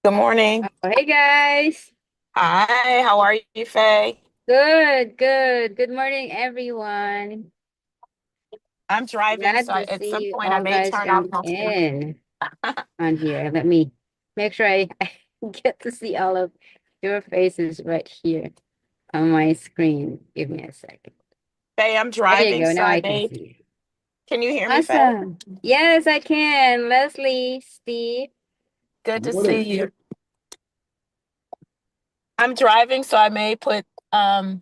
Good morning. Oh, hey guys. Hi, how are you, Faye? Good, good. Good morning, everyone. I'm driving, Glad so to at some see you point I all may guys turn off jump my phone. in on here. Let me make sure I get to see all of your faces right here on my screen. Give me a second. Faye, I'm There you driving, go. so Now I I can may. see you. Can you hear me, Faye? Awesome. Yes, I can. Leslie, Steve. Good to see Morning. you. I'm driving, so I may put block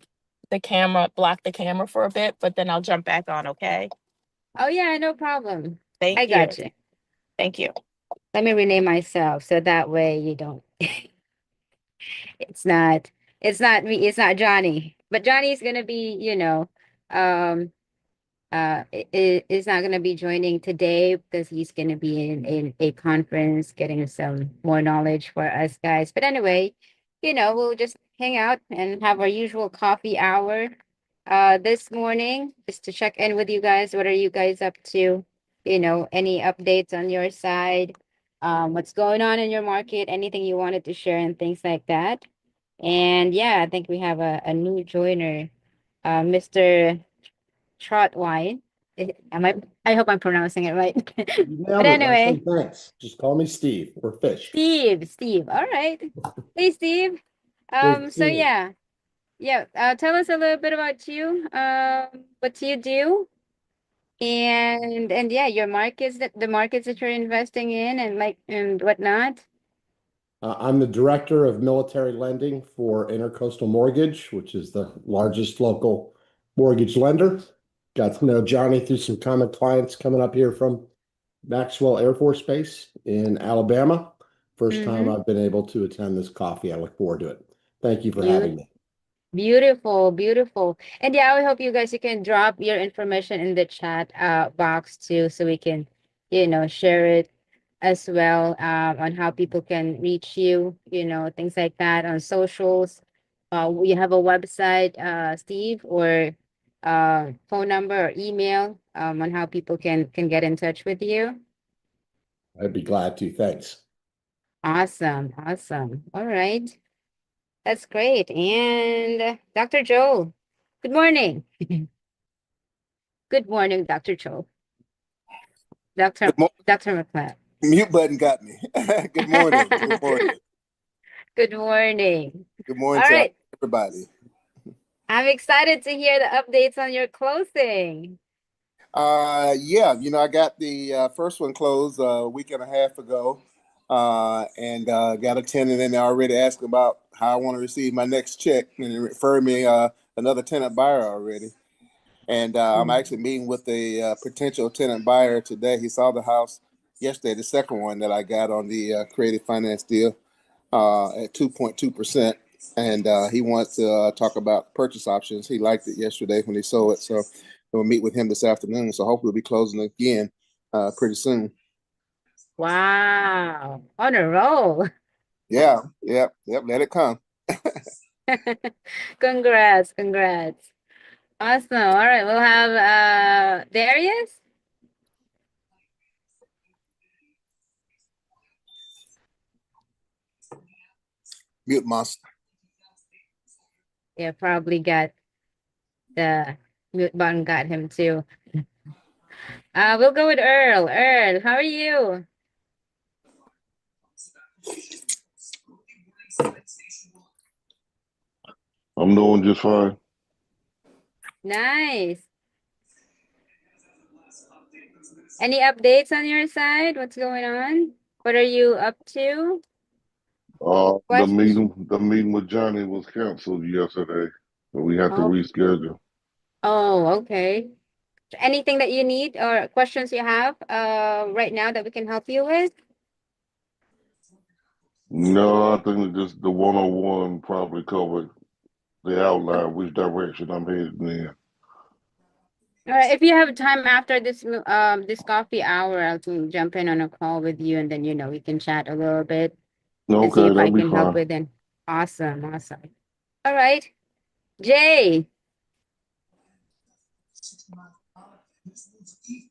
the camera for a bit, but then I'll jump back on, okay? Oh yeah, no problem. I Thank you. got you. Thank you. Let me rename myself so that way you don't It's not me, it's not Johnny. But Johnny's gonna be, um is not gonna be joining today because he's gonna be in a conference getting some more knowledge for us guys. But anyway, we'll just hang out and have our usual coffee hour this morning just to check in with you guys. What are you guys up to? Any updates on your side? What's going on in your market, anything you wanted to share and things like that. And yeah, I think we have a new joiner, Mr. Trotwine. I hope I'm pronouncing it right. You But nailed it. I say anyway, thanks. Just call me Steve or Fish. Steve. All right. Hey, Steve. Great So seeing you. yeah. Tell us a little bit about you. What do you do? And yeah, your markets that the markets that you're investing in and whatnot. I'm the director of military lending for Intercoastal Mortgage, which is the largest local mortgage lender. Got to know Johnny through some common clients coming up here from Maxwell Air Force Base in Alabama. First time Mm-hmm. I've been able to attend this coffee. I look forward to it. Thank you for having Beautiful. me. Beautiful, beautiful. And yeah, I hope you can drop your information in the chat box too, so we can, share it as well on how people can reach you, things like that on socials. You have a website, Steve, or phone number or email on how people can get in touch with you. I'd be glad to. Thanks. Awesome, awesome. All right. That's great. And Dr. Joel, good morning. Good morning, Dr. Joel. Dr. Good mo Dr. McLeod. Mute button got me. Good morning. Good morning. Good morning. Good morning All to right. everybody. I'm excited to hear the updates on your closing. Yeah, I got the first one closed a week and a half ago, and got a tenant in there already asking about how I want to receive my next check, and it referred me another tenant buyer already. And I'm Mm. actually meeting with a potential tenant buyer today. He saw the house yesterday, the second one that I got on the creative finance deal at 2.2%. And he wants to talk about purchase options. He liked it yesterday when he saw it. So we'll meet with him this afternoon. So hopefully we'll be closing again pretty soon. Wow. On a roll. Yeah, yep, yep. Let it come. Congrats, congrats. Awesome. All right. We'll have Darius. Mute monster. Yeah, probably got the mute button got him too. We'll go with Earl. Earl, how are you? I'm doing just fine. Nice. Any updates on your side? What's going on? What are you up to? The Question. meeting with Johnny was canceled yesterday, so we had to Oh, reschedule. oh, okay. Anything that you need or questions you have right now that we can help you with? No, I think it just the one-on-one probably covered the outline, which direction I'm headed in. All right, if you have time after this coffee hour, I'll jump in on a call with you and then we can chat a little bit and see Okay, if I that'll be can help fine. with it. Awesome, awesome. All right. Jay.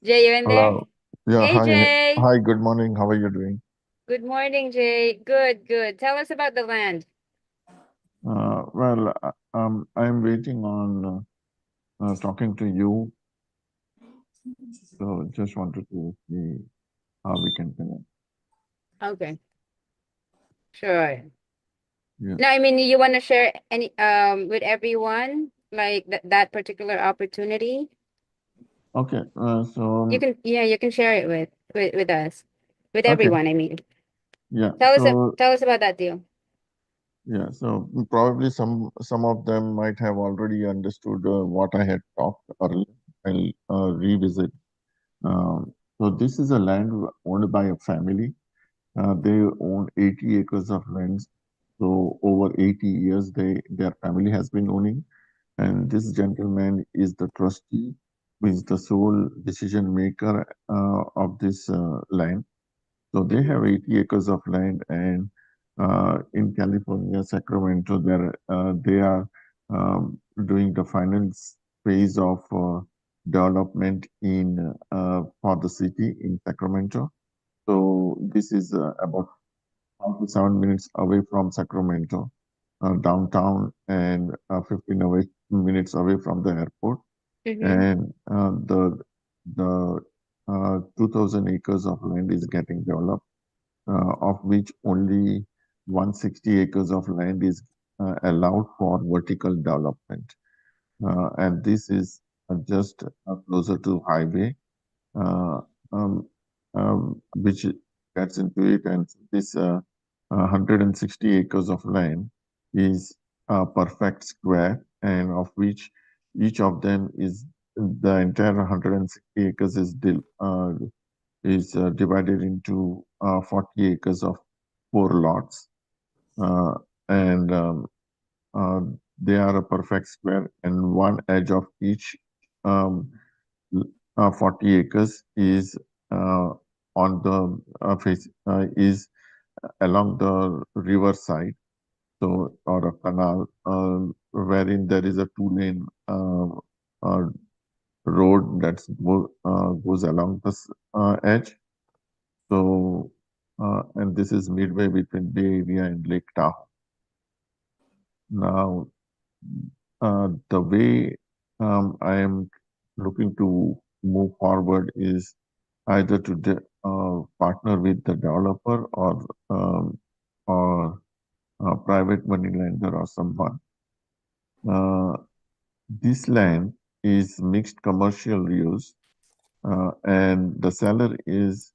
Jay, you in there? Hello. Yeah, Hey hi. Jay. Hi, good morning. How are you doing? Good morning, Jay. Good, good. Tell us about the land. Well, I'm waiting on talking to you. So just wanted to see how we can connect. Okay, sure. Yeah. No, I mean, you want to share any with everyone, like that particular opportunity? Okay. So You can, yeah, you can share it with us, with okay. everyone. I mean, Yeah. tell us about that deal. Yeah. So probably some of them might have already understood what I had talked earlier. I'll revisit. So this is a land owned by a family. They own 80 acres of land. So over 80 years, their family has been owning. And this gentleman is the trustee, who is the sole decision maker of this land. So they have 80 acres of land, and in California, Sacramento, they are doing the final phase of development in for the city in Sacramento. So this is about 5 to 7 minutes away from Sacramento downtown, and 15 minutes away from the airport. Mm-hmm. And the 2,000 acres of land is getting developed, of which only 160 acres of land is allowed for vertical development. And this is just closer to highway, uh, um, which gets into it. And this 160 acres of land is a perfect square, and of which each of them is the entire 160 acres is divided into 40 acres of 4 lots, uh, and uh, they are a perfect square, and one edge of each um, 40 acres is on the face is along the river side, so or a canal, wherein there is a 2-lane uh, road that goes along this edge. So, and this is midway between Bay Area and Lake Tahoe. Now, the way I am looking to move forward is either to partner with the developer or a private money lender or someone. This land is mixed commercial use, and the seller is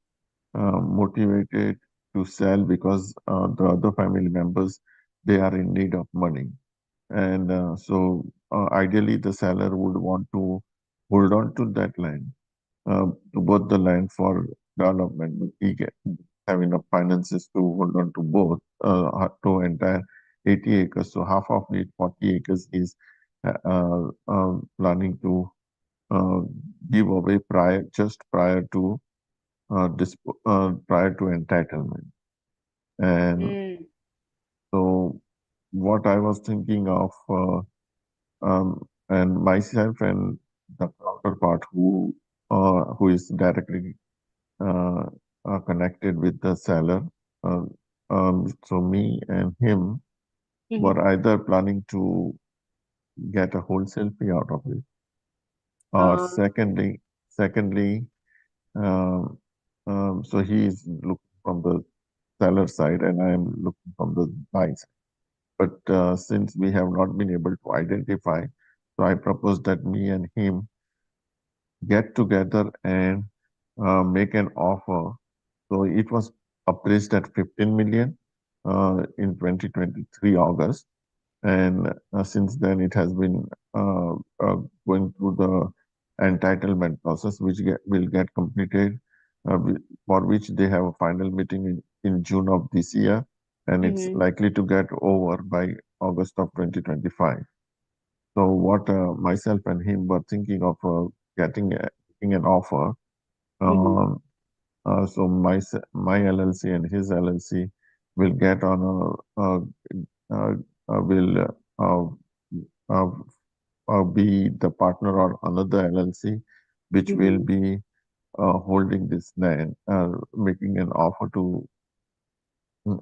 motivated to sell because the other family members, they are in need of money. And so ideally the seller would want to hold on to that land, to both the land for development. But he have enough finances to hold on to both, to entire 80 acres. So half of it, 40 acres, is planning to uh, give away prior to entitlement. And Mm. so what I was thinking of, and myself and the counterpart who is directly uh, connected with the seller, uh, so me and him Mm-hmm. were either planning to get a wholesale fee out of it, or secondly, um, so he is looking from the seller side and I am looking from the buy side. But since we have not been able to identify, so I propose that me and him get together and make an offer. So it was appraised at 15 million in 2023 August. And since then it has been going through the entitlement process, which will get completed, for which they have a final meeting in June of this year, and it's Mm-hmm. likely to get over by August of 2025. So what myself and him were thinking of getting an offer. Mm-hmm. Um, so my LLC and his LLC will get on uh, will uh, uh, be the partner or another LLC, which will Mm-hmm. be holding this land, making an offer to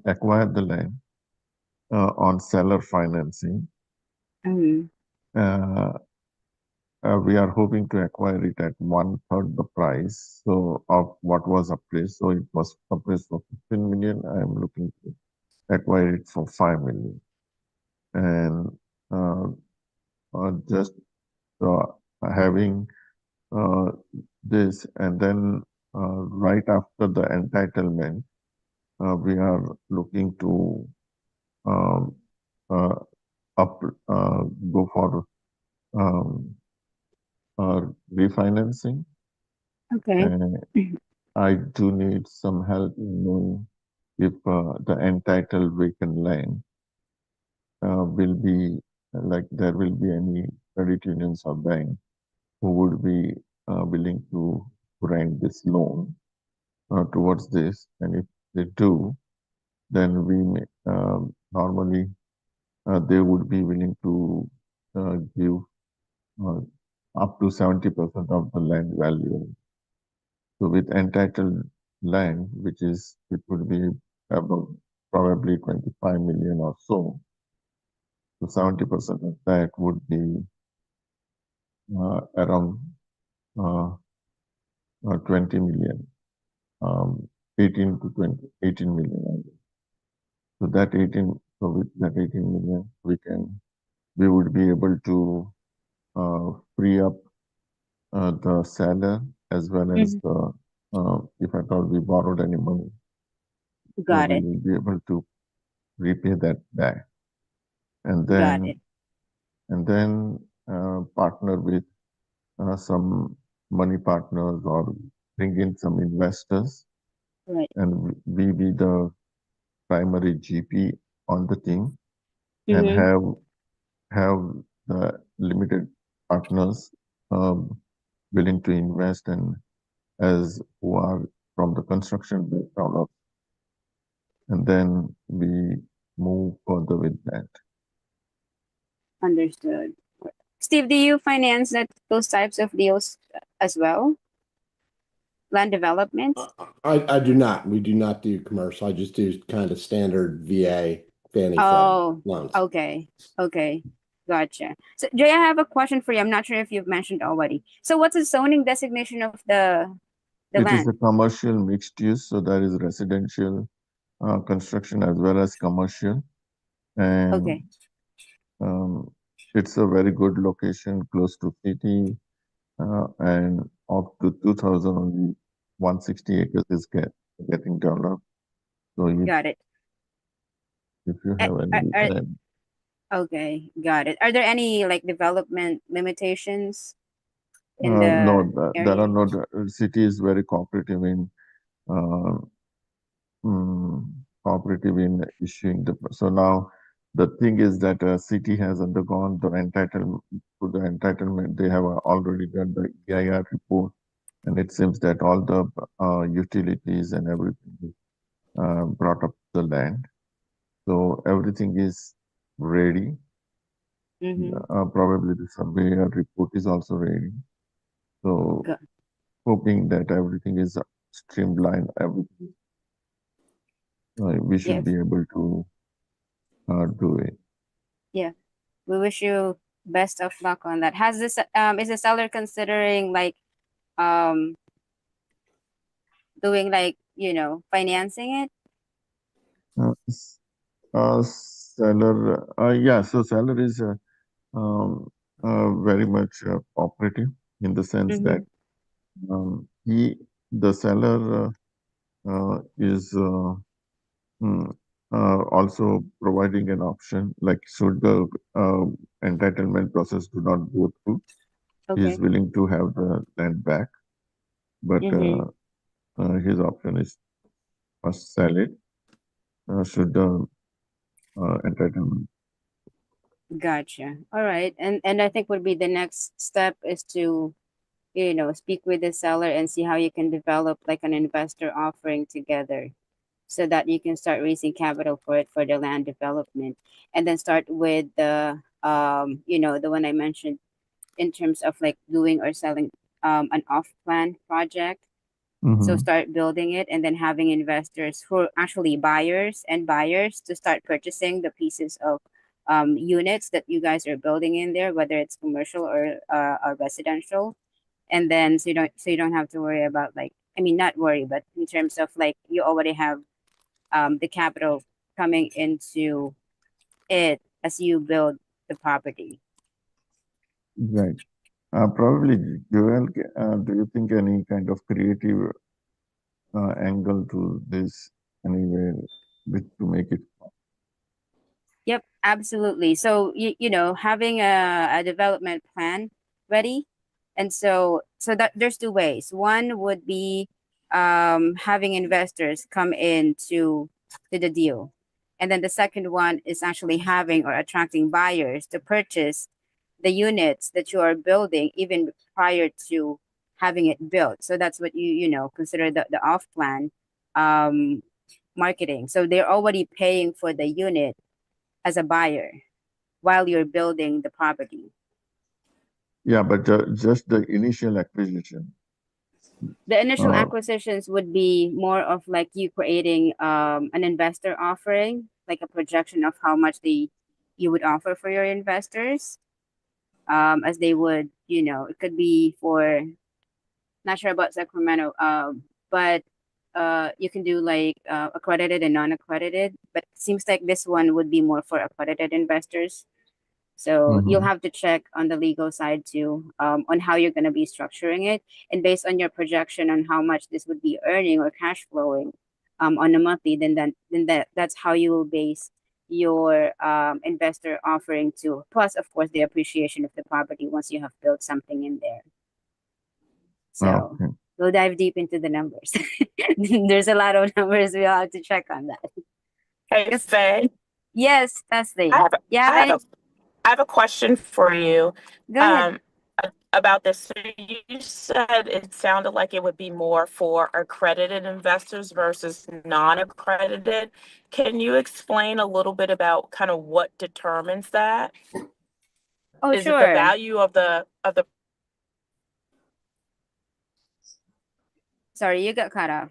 acquire the land on seller financing. Mm-hmm. We are hoping to acquire it at 1/3 the price of what was appraised. So it was appraised for 15 million. I am looking to acquire it for 5 million. And just having this, and then right after the entitlement, we are looking to um, uh, go for um, refinancing. Okay. And I do need some help in knowing if the entitled vacant land will be like there will be any credit unions or bank who would be willing to grant this loan towards this. And if they do, then we may, normally they would be willing to give up to 70% of the land value. So with entitled land, it would be about probably 25 million or so. So 70% of that would be around 20 million, 18 to 20, 18 million. So with that 18 million, we would be able to free up the seller as well as the, if at all we borrowed any money, so Got we it. will be able to repay that back. And Got it. then partner with some money partners or bring in some investors, Right. and we be the primary GP on the team, and Mm-hmm. have the limited partners willing to invest and as who are from the construction background, and then we move further with that. Understood. Steve, do you finance those types of deals as well? Land development? I do not. We do not do commercial. I just do kind of standard VA Fannie Freddie Oh, loans. okay. Okay. Gotcha. So Jay, I have a question for you. I'm not sure if you've mentioned already. So what's the zoning designation of the It is a land? commercial mixed use, so there is residential construction as well as commercial, and Okay. It's a very good location, close to city, and up to 2,000 only 160 acres is getting developed. So Got it. if you A- have Are, any are, land, okay, got it. Are there any like development limitations in no, the there are area? no. The city is very cooperative in uh, cooperative in issuing the. So now the thing is that city has undergone the entitlement. They have already done the EIR report, and it seems that all the utilities and everything is brought up the land. So everything is ready. Mm-hmm. Probably the surveyor report is also ready. So Got, hoping that everything is streamlined, everything we should yes. be able to do it. Yeah. We wish you best of luck on that. Has this is the seller considering like um doing like, financing it? Seller, yeah, so seller is um, very much cooperative in the sense that Mm-hmm. the seller is also providing an option, like should the entitlement process do not go through, he is Okay. willing to have the land back, but Mm-hmm. his option is first sell it, should the entitlement. Gotcha. All right. And I think would be the next step is to, speak with the seller and see how you can develop like an investor offering together so that you can start raising capital for it for the land development and then start with the one I mentioned in terms of like doing or selling an off plan project So Mhm. start building it and then having investors who are actually buyers to start purchasing the pieces of units that you guys are building in there, whether it's commercial or residential. And then so you don't have to worry about like, I mean, not worry, but in terms of like you already have the capital coming into it as you build the property. Right. Probably, Joel, do you think any kind of creative angle to this anywhere to make it? Yep, absolutely. So you know, having a development plan ready, and so that there's two ways. One would be having investors come in to the deal, and then the second one is actually having or attracting buyers to purchase the units that you are building even prior to having it built. So that's what you know consider the off plan um, marketing. So they're already paying for the unit as a buyer while you're building the property. Yeah, but just the initial acquisition. The initial Uh, acquisitions would be more of like you creating an investor offering, like a projection of how much you would offer for your investors, as they would, you know, it could be for not sure about Sacramento, but you can do like accredited and non-accredited, but it seems like this one would be more for accredited investors. So you'll mhm. have to check on the legal side too, on how you're going to be structuring it, and based on your projection on how much this would be earning or cash flowing, on a monthly, that's how you will base your investor offering to. Plus, of course, the appreciation of the property once you have built something in there. So Okay. we'll dive deep into the numbers. There's a lot of numbers we'll have to check on that. Hey, Yes, Faye, yes, I Leslie. have, You have I have any? a, I have a question for you. Go ahead. Um, about this. So you said it sounded like it would be more for accredited investors versus non-accredited. Can you explain a little bit about kind of what determines that? Oh, Is it the sure. value of the Sorry, you got cut off.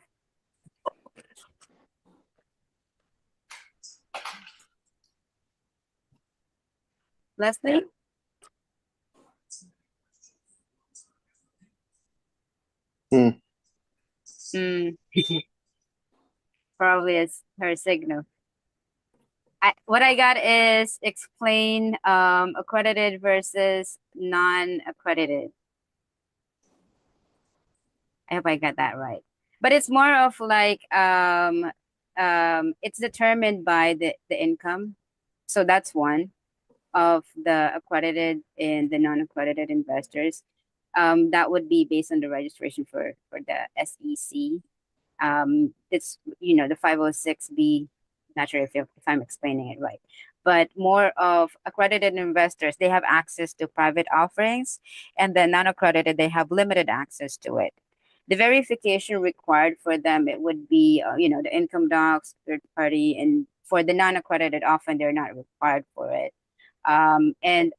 Leslie? Hmm. Mm, probably it's her signal. What I got is explain accredited versus non-accredited. I hope I got that right. But it's more of like it's determined by the income. So that's one of the accredited and the non-accredited investors. That would be based on the registration for the SEC. It's you know the 506B. Not sure if I'm explaining it right, but more of accredited investors, they have access to private offerings, and the non-accredited, they have limited access to it. The verification required for them, it would be you know the income docs, third party, and for the non-accredited, often they're not required for it. And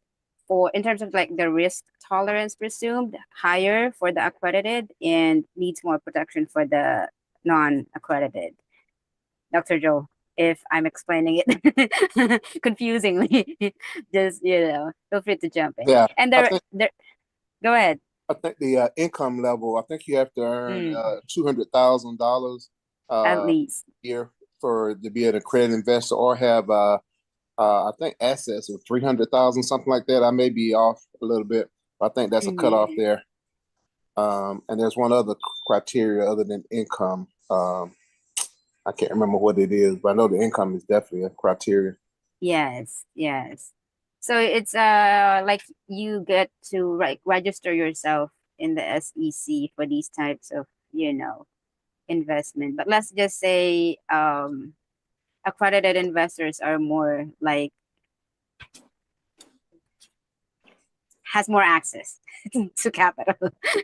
for in terms of like the risk tolerance presumed higher for the accredited and needs more protection for the non-accredited. Dr. Joe, if I'm explaining it confusingly, just you know, feel free to jump in. Yeah, And there, go ahead. I think the income level. I think you have to earn Mm, $200,000 at a least. year for to be an accredited investor, or have I think assets of 300,000, something like that. I may be off a little bit, but I think that's a cutoff Mhm. there. And there's one other criteria other than income. I can't remember what it is, but I know the income is definitely a criteria. Yes, yes. So it's like you get to register yourself in the SEC for these types of, you know, investment. But let's just say accredited investors are more like has more access to capital.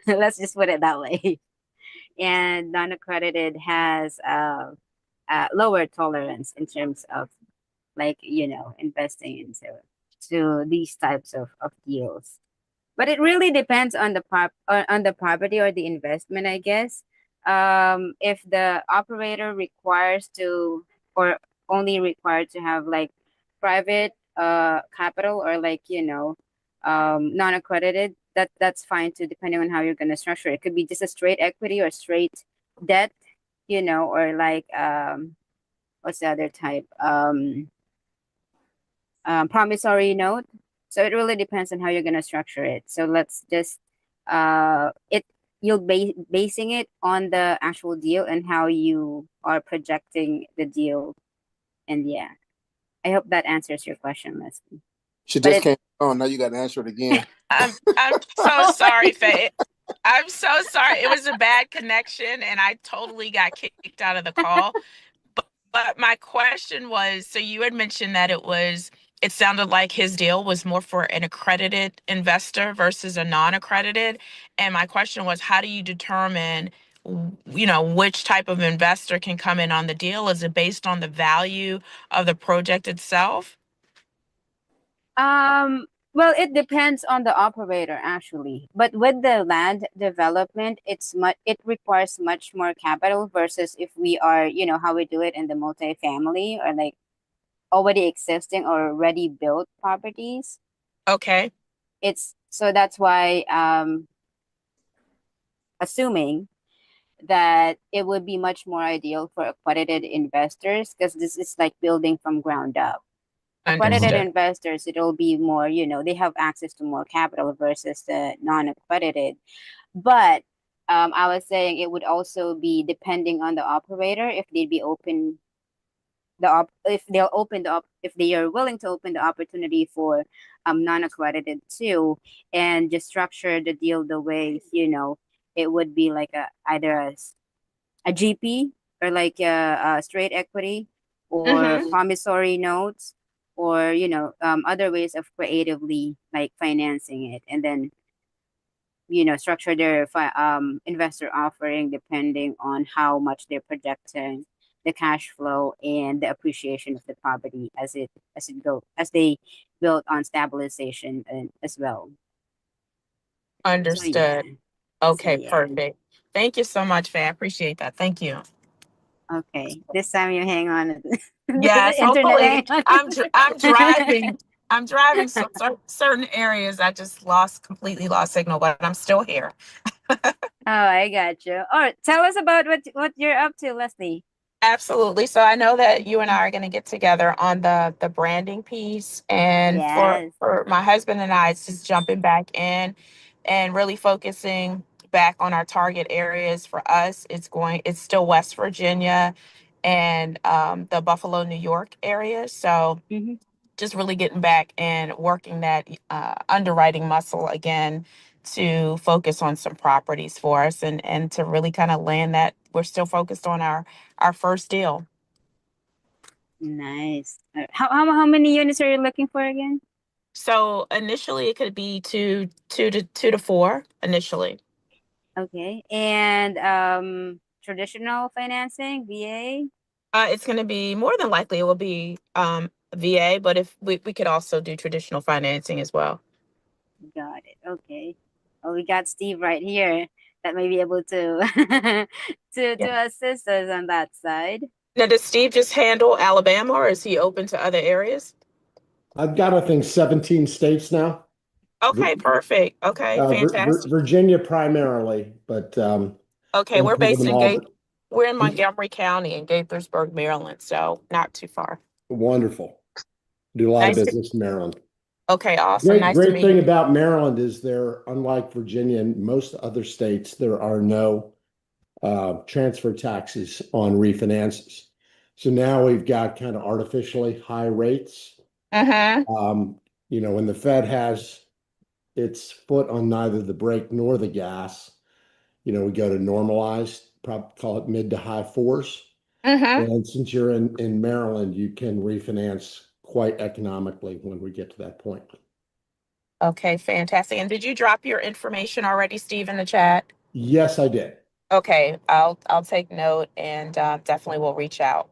Let's just put it that way. And non-accredited has lower tolerance in terms of like you know investing into these types of deals. But it really depends on the on the property or the investment, I guess. if the operator requires to, or only required to have like private capital, or like, non-accredited, that's fine too, depending on how you're going to structure it. It could be just a straight equity or straight debt, or like what's the other type, promissory note. So it really depends on how you're going to structure it. So let's just it you'll basing it on the actual deal and how you are projecting the deal. And yeah, I hope that answers your question, Leslie. She But just came on. Now you got to answer it again. I'm so sorry, Faye. I'm so sorry. It was a bad connection and I totally got kicked out of the call. But my question was, so you had mentioned that it sounded like his deal was more for an accredited investor versus a non-accredited. And my question was, how do you determine, which type of investor can come in on the deal? Is it based on the value of the project itself? well, it depends on the operator actually. But with the land development, it requires much more capital versus if we are, how we do it in the multifamily or like already existing or already built properties. Okay. It's so that's why assuming that it would be much more ideal for accredited investors because this is like building from ground up. Accredited Understood. investors, it'll be more, they have access to more capital versus the non-accredited. But I was saying it would also be depending on the operator if they'd be open if they'll open if they are willing to open the opportunity for non-accredited too, and just structure the deal the way it would be like either a GP or like a straight equity or Mm-hmm. promissory notes, or other ways of creatively like financing it, and then structure their investor offering depending on how much they're projecting the cash flow and the appreciation of the property as they build on stabilization and as well. So yeah. Understood. So Okay, yeah. perfect. Thank you so much, Faye. I appreciate that. Thank you. Okay. This time you hang on. The Yes, internet hopefully. hang on. I'm driving. I'm driving certain areas. I just completely lost signal, but I'm still here. Oh, I got you. All right. Tell us about what you're up to, Leslie. Absolutely. So I know that you and I are going to get together on the branding piece, and for Yes. for my husband and I, it's just jumping back in and really focusing back on our target areas. For us, it's still West Virginia and the Buffalo, New York area. So Mm-hmm. just really getting back and working that underwriting muscle again to focus on some properties for us, and to really kind of land that we're still focused on our first deal. Nice. How many units are you looking for again? So initially it could be two to four initially. Okay. And traditional financing, VA? It's going to be more than likely it will be VA, but if we could also do traditional financing as well. Got it. Okay. Well, we got Steve right here that may be able to Yeah. to assist us on that side. Now, does Steve just handle Alabama, or is he open to other areas? I've got, I think, 17 states now. Okay, perfect. Okay, fantastic. Virginia primarily, but Okay, don't cover them all. we're in Montgomery County in Gaithersburg, Maryland, so not too far. Wonderful. Do a lot of Nice to, business in Maryland. okay, awesome. Great, Nice to great meet thing you. about Maryland is there, unlike Virginia and most other states, there are no transfer taxes on refinances. So now we've got kind of artificially high rates. Uh-huh. Um, when the Fed has its foot on neither the brake nor the gas, we go to normalized, probably call it mid to high fours. Uh-huh. And since you're in Maryland, you can refinance quite economically when we get to that point. Okay, fantastic. And did you drop your information already, Steve, in the chat? Yes, I did. Okay, I'll take note, and definitely will reach out.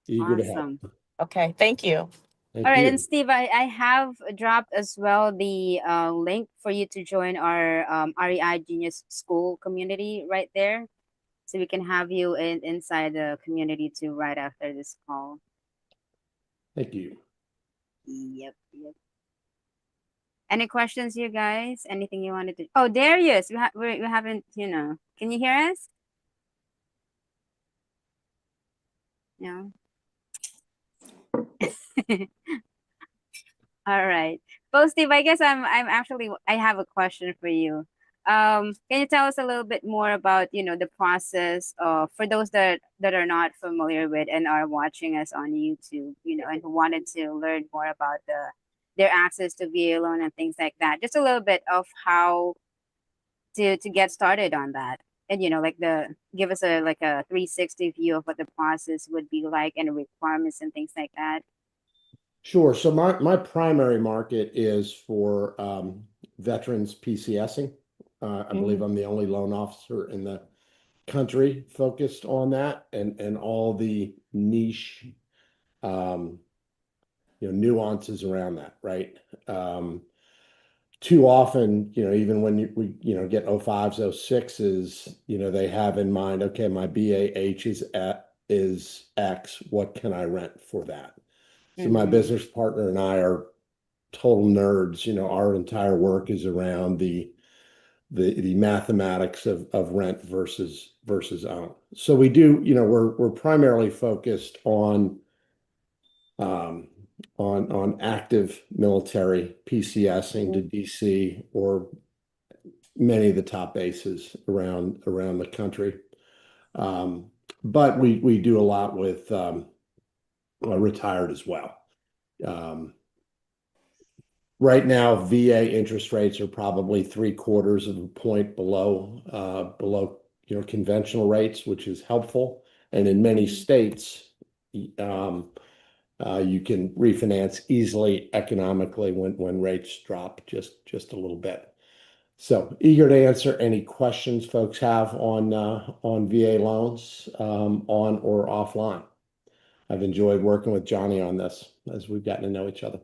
Eager to help. Awesome. Okay, thank you. All Thank right, and you. Steve, I have dropped as well the link for you to join our REI Genius School community right there. so we can have you inside the community too right after this call. Thank you. Yep. Any questions, you guys? Anything you wanted to? Oh, Darius, we haven't, Can you hear us? No. All right. Well, Steve, I guess I have a question for you. Can you tell us a little bit more about, the process for those that are not familiar with and are watching us on YouTube, and who wanted to learn more about their access to VA loan and things like that. Just a little bit of how to get started on that. And give us a 360 view of what the process would be like and the requirements and things like that. Sure. So my primary market is for veterans PCSing. I believe I'm the only loan officer in the country focused on that, and all the niche nuances around that, right? Too often, even when we get 05s, 06s, they have in mind, okay, my BAH is X, what can I rent for that? So my business partner and I are total nerds. Our entire work is around the mathematics of rent versus own. So we do, we're primarily focused on active military PCSing to DC or many of the top bases around the country. But we do a lot with retired as well. Right now, VA interest rates are probably 3/4 of a point below conventional rates, which is helpful. And in many states, you can refinance easily economically when rates drop just a little bit. So eager to answer any questions folks have on VA loans, on or offline. I've enjoyed working with Johnny on this as we've gotten to know each other.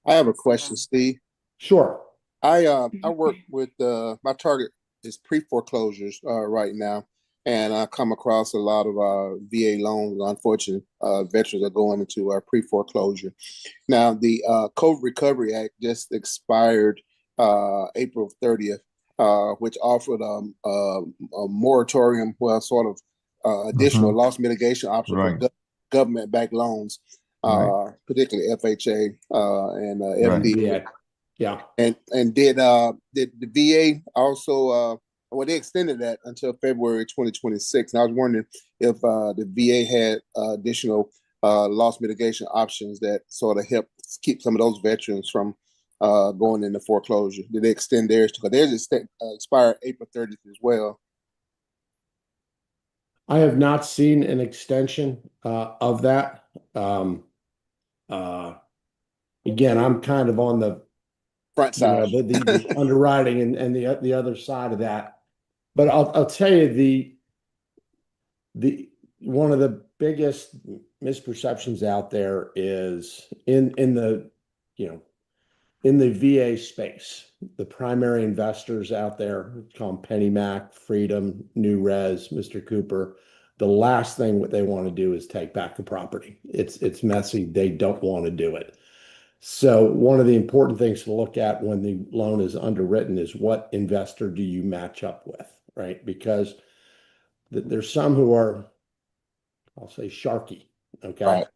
I have a question, Steve. Sure. I work with my target is pre-foreclosures right now, and I come across a lot of VA loans. Unfortunately, veterans are going into pre-foreclosure. Now, the COVID Recovery Act just expired April 30th, which offered a moratorium, well, sort of additional loss mitigation option for government-backed loans. Particularly FHA and FD. Yeah. And did the VA also well, they extended that until February 2026. And I was wondering if the VA had additional loss mitigation options that sort of help keep some of those veterans from going into foreclosure. Did they extend theirs? Because theirs expired April 30th as well. I have not seen an extension of that. Again, I'm kind of on the front side, the underwriting and the other side of that. But I'll tell you the one of the biggest misperceptions out there is in the VA space, the primary investors out there, call them Penny Mac, Freedom, New Res, Mr. Cooper. The last thing what they want to do is take back the property. It's messy. They don't want to do it. So one of the important things to look at when the loan is underwritten is what investor do you match up with, right? Because there's some who are, I'll say, sharky, okay? Right.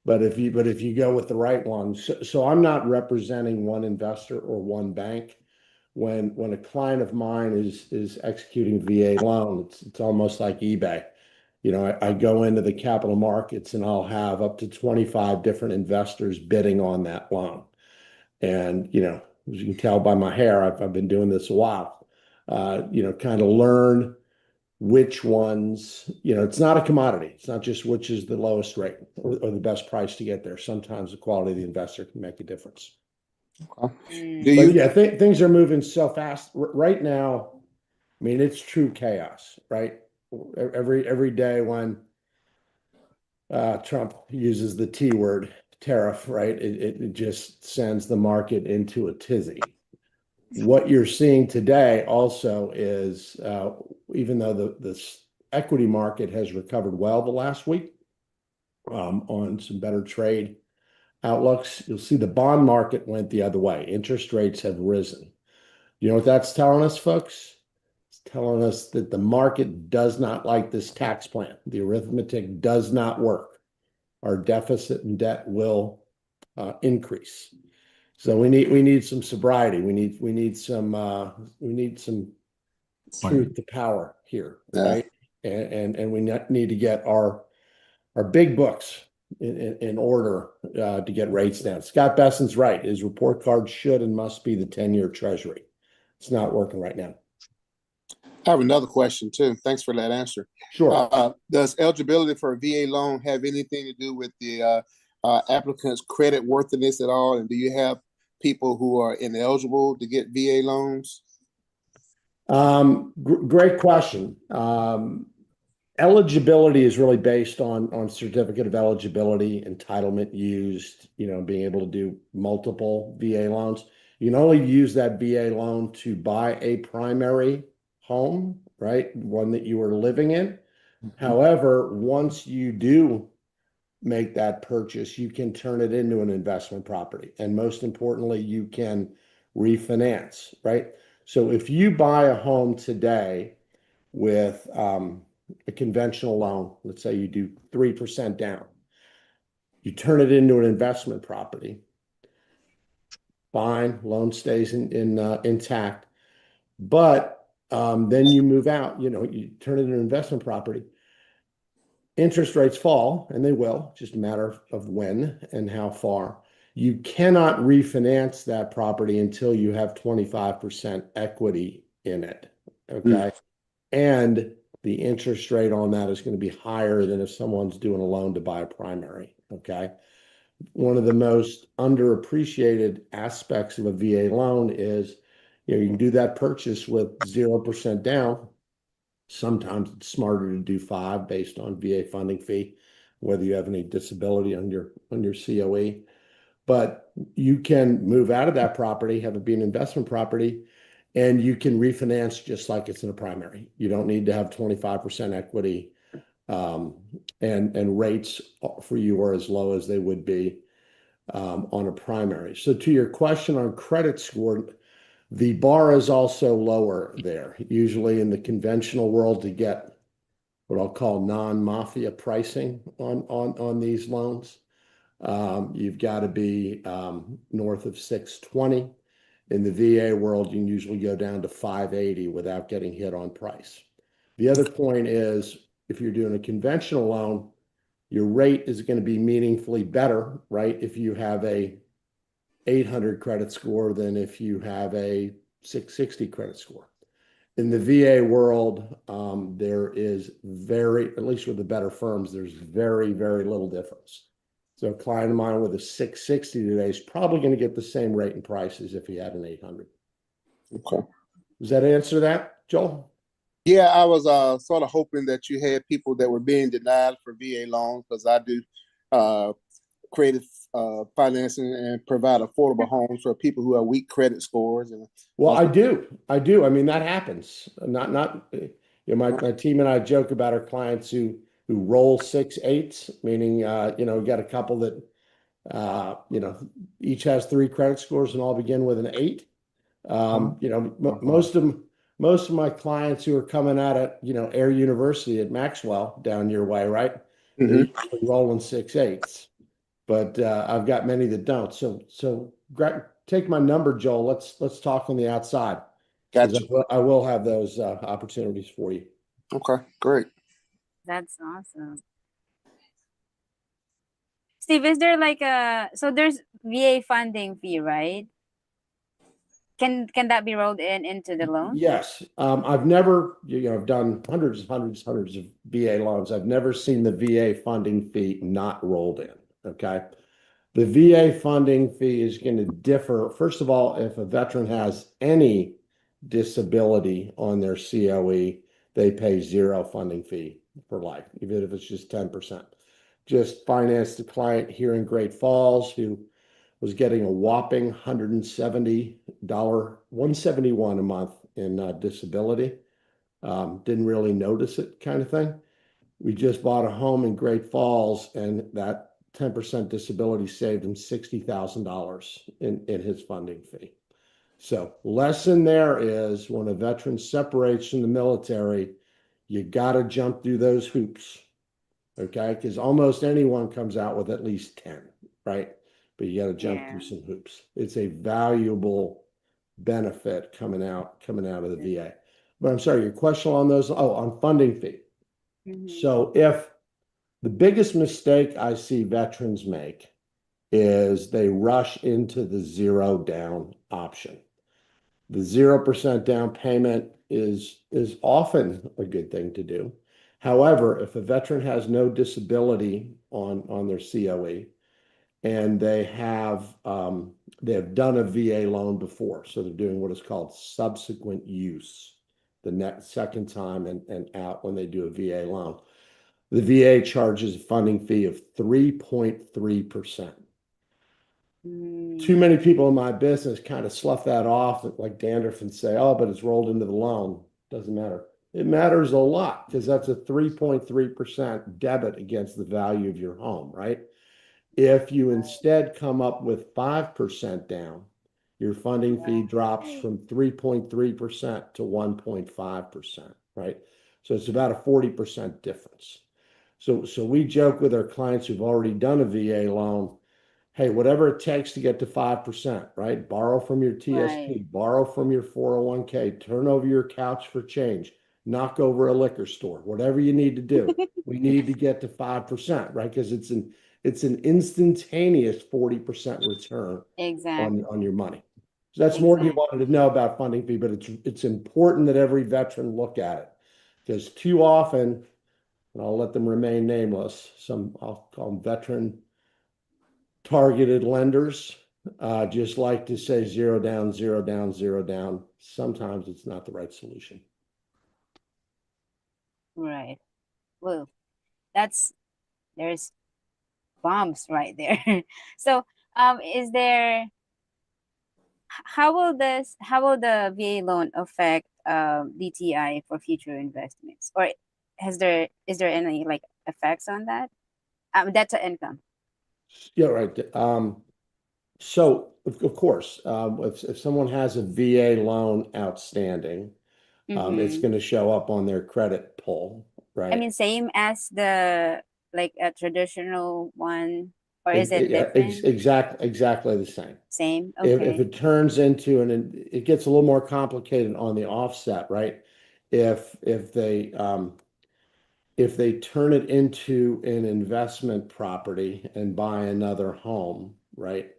But if you go with the right one, so I'm not representing one investor or one bank. When a client of mine is executing VA loan, it's almost like eBay. I go into the capital markets and I'll have up to 25 different investors bidding on that loan. And, as you can tell by my hair, I've been doing this a while, kind of learn which ones, it's not a commodity. It's not just which is the lowest rate or the best price to get there. Sometimes the quality of the investor can make a difference. Okay. Things are moving so fast right now. I mean, it's true chaos, right? Every day when Trump uses the T word, tariff, right? It just sends the market into a tizzy. What you're seeing today also is even though the equity market has recovered well the last week on some better trade outlooks, you'll see the bond market went the other way. Interest rates have risen. You know what that's telling us, folks? It's telling us that the market does not like this tax plan. The arithmetic does not work. Our deficit and debt will increase. So we need some sobriety. We need some truth to power here, Yeah. right? And we need to get our big books in order to get rates down. Scott Besson's right. His report card should and must be the 10-year Treasury. It's not working right now. I have another question too. Thanks for that answer. Sure. Does eligibility for a VA loan have anything to do with the applicant's credit worthiness at all? And do you have people who are ineligible to get VA loans? Great question. Eligibility is really based on certificate of eligibility, entitlement used, being able to do multiple VA loans. You can only use that VA loan to buy a primary home, right? One that you are living in. However, once you do make that purchase, you can turn it into an investment property. And most importantly, you can refinance, right? So if you buy a home today with a conventional loan, let's say you do 3% down, you turn it into an investment property, fine, loan stays intact, but then you move out, you turn it into an investment property. Interest rates fall, and they will, just a matter of when and how far. You cannot refinance that property until you have 25% equity in it, okay? And the interest rate on that is going to be higher than if someone's doing a loan to buy a primary, okay? One of the most underappreciated aspects of a VA loan is, you can do that purchase with 0% down. Sometimes it's smarter to do 5 based on VA funding fee, whether you have any disability on your COE. But you can move out of that property, have it be an investment property, and you can refinance just like it's in a primary. You don't need to have 25% equity, and rates for you are as low as they would be on a primary. So to your question on credit score, the bar is also lower there. Usually in the conventional world, to get what I'll call non-mafia pricing on these loans, you've got to be north of 620. In the VA world, you can usually go down to 580 without getting hit on price. The other point is, if you're doing a conventional loan, your rate is going to be meaningfully better, right? If you have a 800 credit score than if you have a 660 credit score. In the VA world, there is at least with the better firms, there's very, very little difference. So a client of mine with a 660 today is probably going to get the same rate and price as if he had an 800. Okay. Does that answer that, Joel? Yeah, I was sort of hoping that you had people that were being denied for VA loans, because I do creative financing and provide affordable homes for people who have weak credit scores. And well, I do. I mean, that happens. My team and I joke about our clients who roll 6/8, meaning got a couple that each has 3 credit scores and all begin with an 8. Most of my clients who are coming out at Air University at Maxwell down your way, right? They're usually rolling 6/8. But I've got many that don't. So take my number, Joel. Let's talk on the outside. Gotcha. I will have those opportunities for you. Okay, great. That's awesome. Steve, is there so there's VA funding fee, right? Can that be rolled into the loan? Yes. I've never, I've done hundreds of VA loans. I've never seen the VA funding fee not rolled in. Okay. The VA funding fee is going to differ. First of all, if a veteran has any disability on their COE, they pay 0 funding fee for life, even if it's just 10%. Just financed a client here in Great Falls who was getting a whopping $171 a month in disability. Didn't really notice it kind of thing. We just bought a home in Great Falls, and that 10% disability saved him $60,000 in his funding fee. So lesson there is when a veteran separates from the military, you got to jump through those hoops, okay? Because almost anyone comes out with at least 10, right? But you got to jump through Yeah. some hoops. It's a valuable benefit coming out of the VA. But I'm sorry, your question on those, oh, on funding fee. Mm-hmm. So if the biggest mistake I see veterans make is they rush into the zero down option. The 0% down payment is often a good thing to do. However, if a veteran has no disability on their COE and they have done a VA loan before, so they're doing what is called subsequent use the next second time and out when they do a VA loan. The VA charges a funding fee of 3.3%. Too Mm, many people in my business kind of slough that off like dandruff and say, oh, but it's rolled into the loan. Doesn't matter. It matters a lot because that's a 3.3% debit against the value of your home, right? If you instead come up with 5% down, your funding fee drops right. from 3.3% to 1.5%, right? So it's about a 40% difference. So we joke with our clients who've already done a VA loan, hey, whatever it takes to get to 5%, right? Borrow from your Right. TSP, borrow from your 401k, turn over your couch for change, knock over a liquor store, whatever you need to do. We need to get to 5%, right? Because it's an instantaneous 40% return on Exactly. your money. So that's more than you Exactly. wanted to know about funding fee, but it's important that every veteran look at it because too often, and I'll let them remain nameless, some I'll call them veteran targeted lenders just like to say zero down, zero down, zero down. Sometimes it's not the right solution. Right. Well, that's there's bombs right there. So, is there how will the VA loan affect DTI for future investments? Or is there any like effects on that? Debt to income. Yeah, right. So of course, if someone has a VA loan outstanding, it's Mm-hmm. going to show up on their credit pull, I right? mean, same as the like a traditional one, or is it different? Exactly the same. Same. If Okay. it turns into it gets a little more complicated on the offset, right? If if they turn it into an investment property and buy another home, right?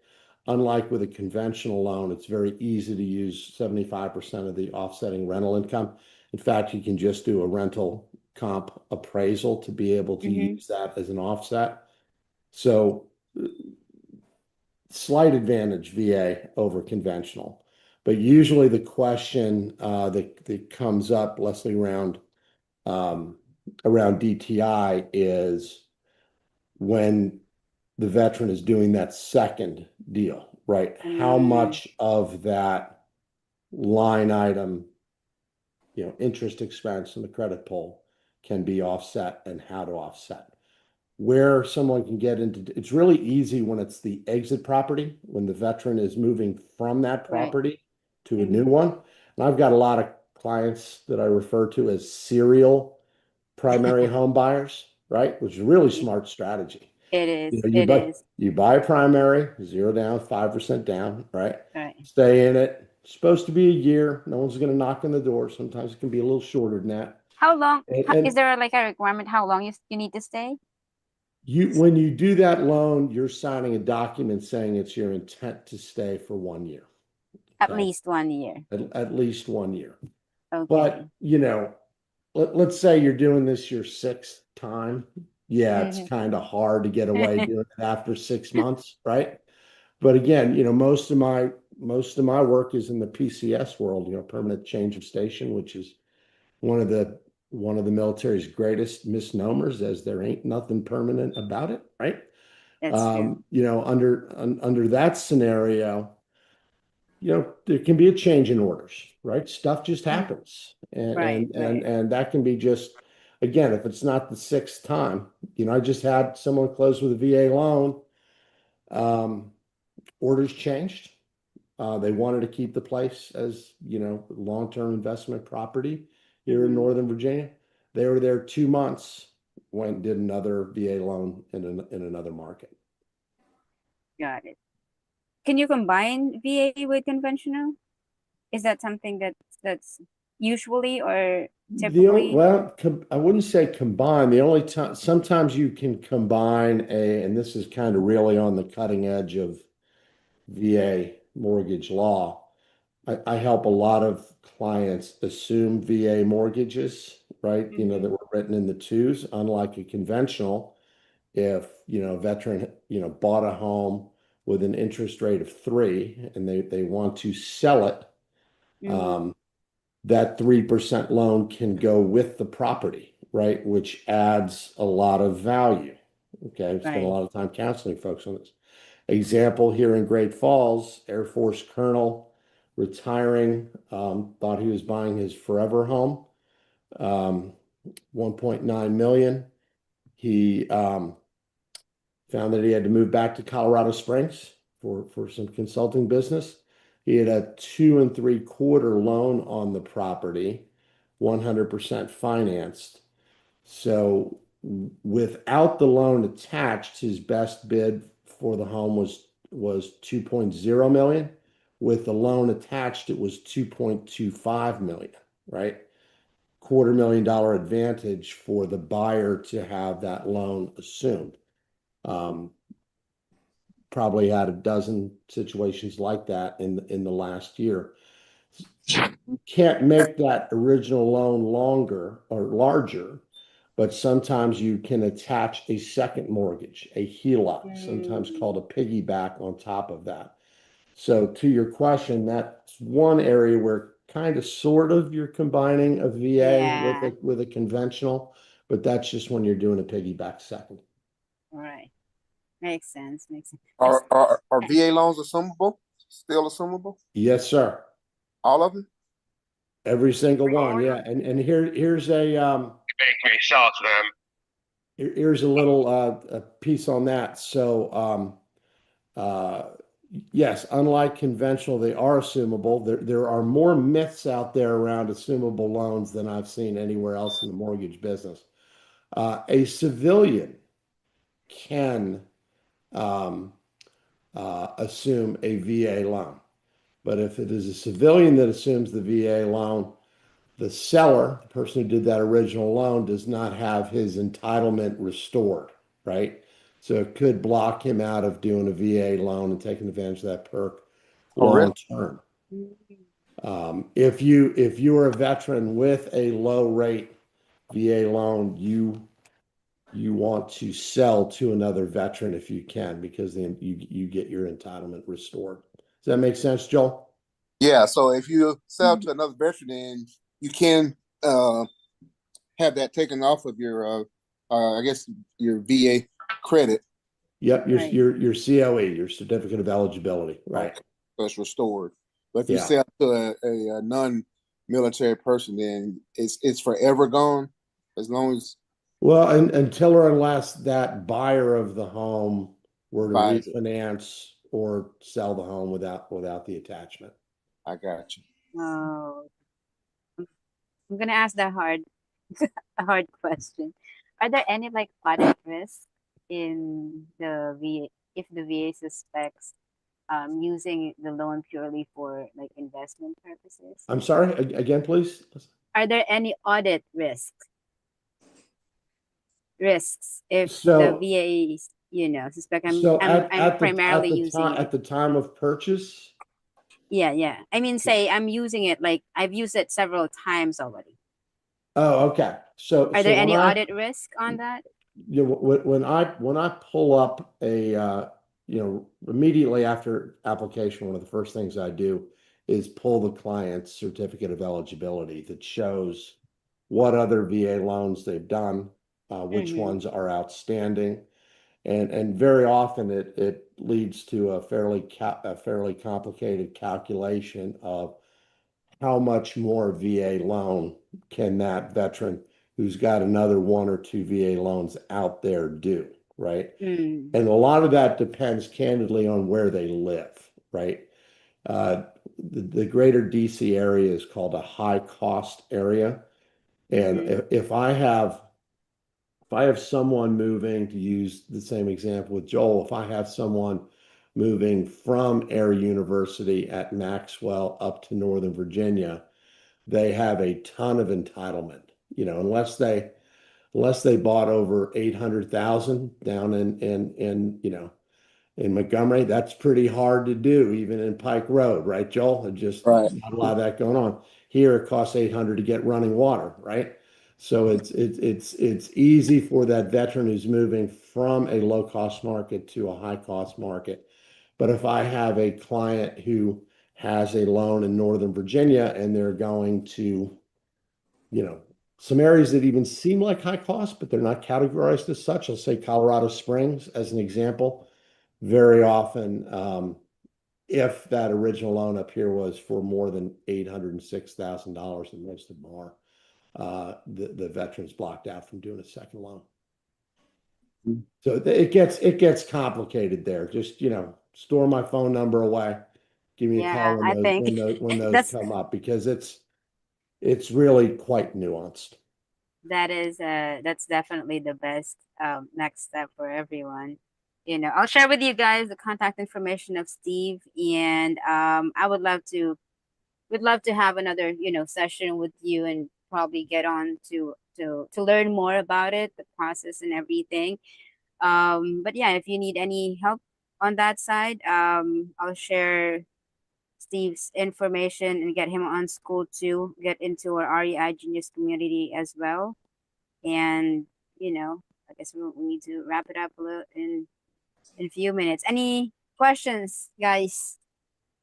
Unlike with a conventional loan, it's very easy to use 75% of the offsetting rental income. In fact, you can just do a rental comp appraisal to be able to Mm-hmm. use that as an offset. So slight advantage VA over conventional. But usually the question that comes up, Leslie, um, around DTI is when the veteran is doing that second deal, right? How Mm, much of that line item, interest expense and the credit pull can be offset and how to offset. Where someone can get into, it's really easy when it's the exit property, when the veteran is moving from that right. property to a new Mm-hmm. one. And I've got a lot of clients that I refer to as serial primary home buyers, right? Which is a really smart strategy. It is. You It is. buy a primary, zero down, 5% down, right? Right. Stay in it. It's supposed to be a year. No one's going to knock on the door. Sometimes it can be a little shorter than that. How long? Is And there like a requirement how long you need to stay? when you do that loan, you're signing a document saying it's your intent to stay for 1 year. At Okay. least 1 year. At least 1 year. Okay. But, let's say you're doing this your sixth time. Yeah, it's Mm-hmm. kind of hard to get away doing it after 6 months, right? But again, most of my work is in the PCS world, permanent change of station, which is one of the one of the military's greatest misnomers, as there ain't nothing permanent about it, right? That's true. Under that scenario, there can be a change in orders, right? Stuff just Mm. happens. And Right, and and right. and that can be just, again, if it's not the sixth time, I just had someone close with a VA loan. Um, Orders changed. They wanted to keep the place as, long-term investment property here in Mhm. Northern Virginia. They were there 2 months, went and did another VA loan in another market. Got it. Can you combine VA with conventional? Is that something that's usually or typically? Well, I wouldn't say combine. The only time, sometimes you can combine and this is kind of really on the cutting edge of VA mortgage law. I help a lot of clients assume VA mortgages, right? That Mm-hmm. were written in the twos, unlike a conventional. If, a veteran, bought a home with an interest rate of 3 and they want to sell it, Mm-hmm. um, that 3% loan can go with the property, right? Which adds a lot of value. Okay, I've spent a Right. lot of time counseling folks on this. Example here in Great Falls, Air Force Colonel retiring, thought he was buying his forever home, 1.9 million. He found that he had to move back to Colorado Springs for some consulting business. He had a 2 3/4 loan on the property, 100% financed. So without the loan attached, his best bid for the home was 2.0 million. With the loan attached, it was 2.25 million, right? $250,000 advantage for the buyer to have that loan assumed. Um, Probably had a dozen situations like that in the last year. You can't make that original loan longer or larger, but sometimes you can attach a second mortgage, a HELOC, sometimes Mm, called a piggyback on top of that. So to your question, that's one area where kind of sort of you're combining a VA with yeah. a conventional, but that's just when you're doing a piggyback second. All right. Makes sense. Makes sense. Are VA loans assumable? Still assumable? Yes, sir. All of them? Every single one. Yeah. And here's Make me shout, man. here's a little a piece on that. So uh yes, unlike conventional, they are assumable. There are more myths out there around assumable loans than I've seen anywhere else in the mortgage business. A civilian can um, assume a VA loan, but if it is a civilian that assumes the VA loan, the seller, the person who did that original loan, does not have his entitlement restored, right? So it could block him out of doing a VA loan and taking advantage of that perk Oh, really? long term. Mm, If you are a veteran with a low rate VA loan, you want to sell to another veteran if you can, because then you get your entitlement restored. Does that make sense, Joel? Yeah. So if you sell mm, to another veteran, then you can have that taken off of your, I guess, your VA credit. Yep, right. your COE, your certificate of eligibility, right? Okay. So it's restored. But if you Yeah. sell to a non-military person, then it's forever gone. As long as Well, until or unless that buyer of the home were to buys it. refinance or sell the home without the attachment. I got you. Oh, I'm gonna ask the hard, a hard question. Are there any like audit risks in the VA if the VA suspects using the loan purely for like investment purposes? I'm sorry, again, please. Are there any audit risks if the So VA is, suspect so I'm primarily using at it? the time of purchase. Yeah, yeah. I mean, say I'm using it like I've used it several times already. Oh, okay. So Are there when any I audit risk on that? when I pull up a immediately after application, one of the first things I do is pull the client's certificate of eligibility that shows what other VA loans they've done, which Mm-hmm. ones are outstanding, and very often leads to a fairly complicated calculation of how much more VA loan can that veteran who's got another one or two VA loans out there do, right? Mm. And a lot of that depends candidly on where they live, right? The greater DC area is called a high cost area. And if I have someone moving, to use the same example with Joel, if I have someone moving from Air University at Maxwell up to Northern Virginia, they have a ton of entitlement, unless they bought over 800,000 down in Montgomery. That's pretty hard to do, even in Pike Road, right, Joel? There's just Right. not a lot of that going on. Here it costs 800 to get running water, right? So it's easy for that veteran who's moving from a low cost market to a high cost market. But if I have a client who has a loan in Northern Virginia and they're going to, some areas that even seem like high cost, but they're not categorized as such. I'll say Colorado Springs as an example. Very often, if that original loan up here was for more than $806,000, and most of them are, the veteran's blocked out from doing a second loan. So it gets complicated there. Just, store my phone number away. Give me a Yeah, call I think when those that's come up, because it's really quite nuanced. that's definitely the best next step for everyone. I'll share with you guys the contact information of Steve, and I would love to have another session with you and probably get on to learn more about it, the process and everything. But yeah, if you need any help on that side, I'll share Steve's information and get him on school to get into our REI Genius community as well. And I guess we need to wrap it up a little in a few minutes. Any questions, guys?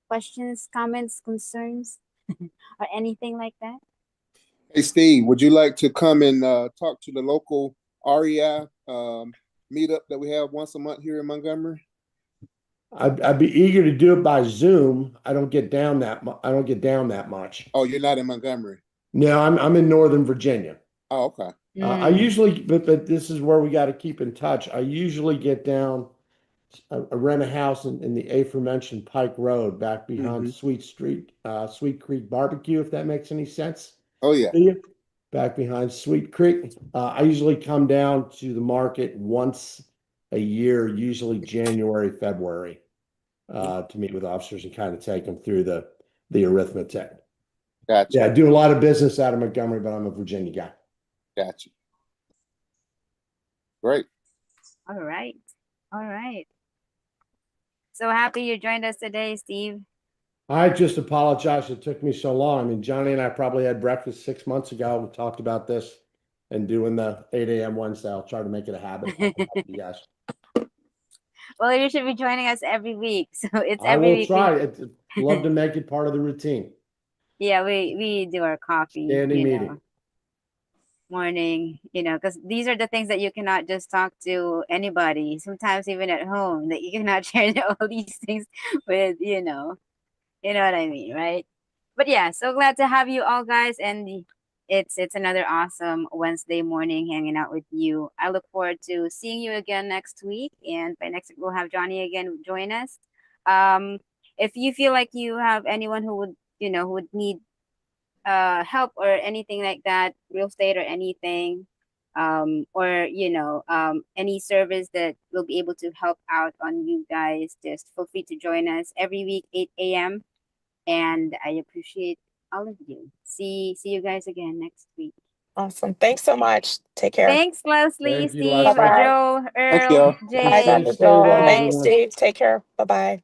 Questions, comments, concerns, or anything like that? Hey, Steve, would you like to come and talk to the local REI meetup that we have once a month here in Montgomery? I'd be eager to do it by Zoom. I don't get down that much. Oh, you're not in Montgomery. No, I'm in Northern Virginia. Oh, okay. I usually, but this is where we got to keep in touch. I usually get down, I rent a house in the aforementioned Pike Road, back behind Sweet Creek Barbecue, if that makes any sense. Oh, yeah. To you? Back behind Sweet Creek. I usually come down to the market once a year, usually January, February, to meet with officers and kind of take them through the arithmetic. Gotcha. Yeah, I do a lot of business out of Montgomery, but I'm a Virginia guy. Gotcha. Great. All right. All right. So happy you joined us today, Steve. I just apologize it took me so long. I mean, Johnny and I probably had breakfast 6 months ago. We talked about this and doing the 8 a.m. Wednesday. I'll try to make it a habit. You guys. Well, you should be joining us every week. So it's I every will week. try. Love to make it part of the routine. Yeah, we do our coffee, Standing meeting. Morning, because these are the things that you cannot just talk to anybody, sometimes even at home, that you cannot share all these things with, you know what I mean, right? But yeah, so glad to have you all, guys, and it's another awesome Wednesday morning hanging out with you. I look forward to seeing you again next week, and by next week we'll have Johnny again join us. If you feel like you have anyone who would who would need help or anything like that, real estate or anything, or any service that will be able to help out on you guys, just feel free to join us every week 8 a.m. and I appreciate all of you. See you guys again next week. Awesome. Thanks so much. Take care. Thanks, Leslie, Thank you, Steve, Leslie. Bye-bye. Joe, Thank Earl, you. Jay. Stay well, All right. Thanks, Steve. Take care. Bye-bye.